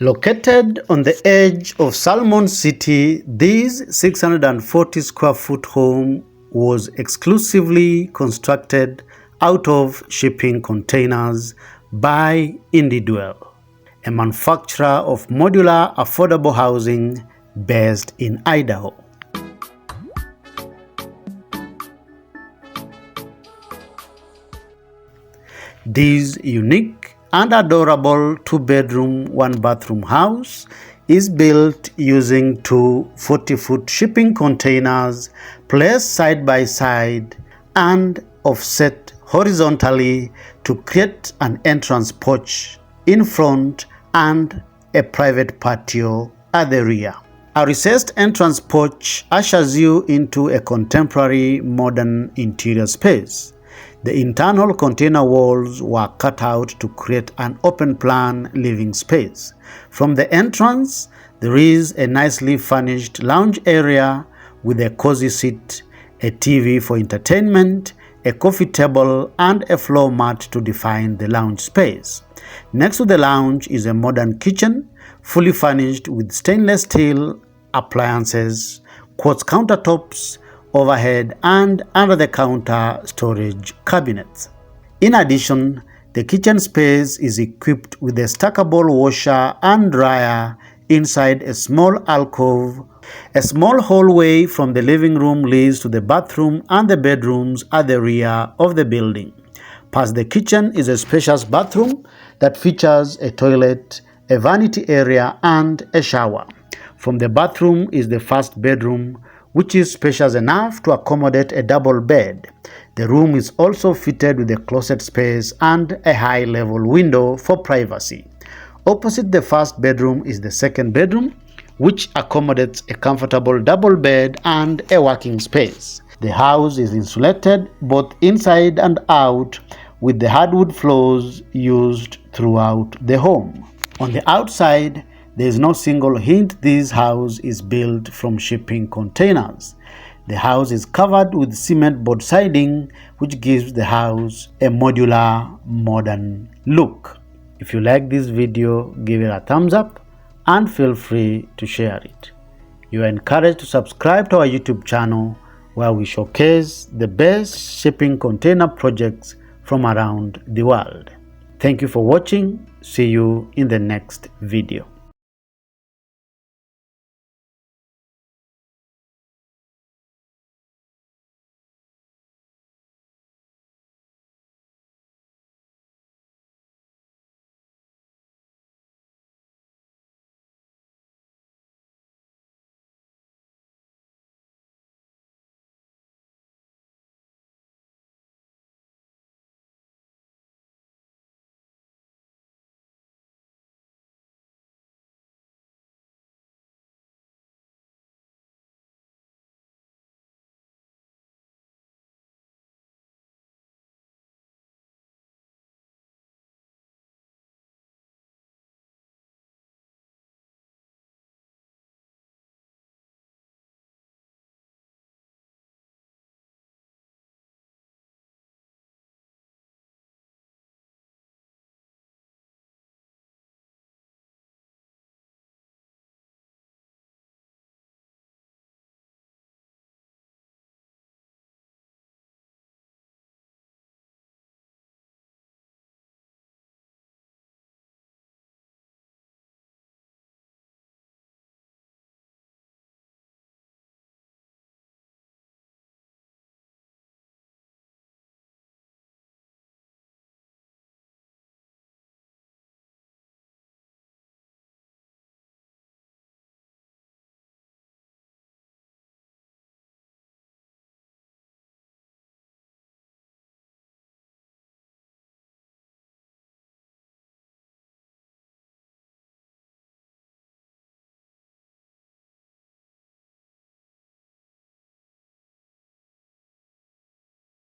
Located on the edge of Salmon City, this 640 square foot home was exclusively constructed out of shipping containers by Indiedwell, a manufacturer of modular affordable housing based in Idaho. This unique and adorable 2-bedroom, 1-bathroom house is built using two 40-foot shipping containers placed side by side and offset horizontally to create an entrance porch in front and a private patio at the rear. A recessed entrance porch ushers you into a contemporary modern interior space. The internal container walls were cut out to create an open-plan living space. From the entrance, there is a nicely furnished lounge area with a cozy seat, a TV for entertainment, a coffee table, and a floor mat to define the lounge space. Next to the lounge is a modern kitchen, fully furnished with stainless steel appliances, quartz countertops, overhead and under-the-counter storage cabinets. In addition, the kitchen space is equipped with a stackable washer and dryer inside a small alcove. A small hallway from the living room leads to the bathroom and the bedrooms at the rear of the building. Past the kitchen is a spacious bathroom that features a toilet, a vanity area, and a shower. From the bathroom is the first bedroom, which is spacious enough to accommodate a double bed. The room is also fitted with a closet space and a high-level window for privacy. Opposite the first bedroom is the second bedroom, which accommodates a comfortable double bed and a working space. The house is insulated both inside and out with the hardwood floors used throughout the home. On the outside, there is no single hint this house is built from shipping containers. The house is covered with cement board siding, which gives the house a modular, modern look. If you like this video, give it a thumbs up and feel free to share it. You are encouraged to subscribe to our YouTube channel where we showcase the best shipping container projects from around the world. Thank you for watching. See you in the next video.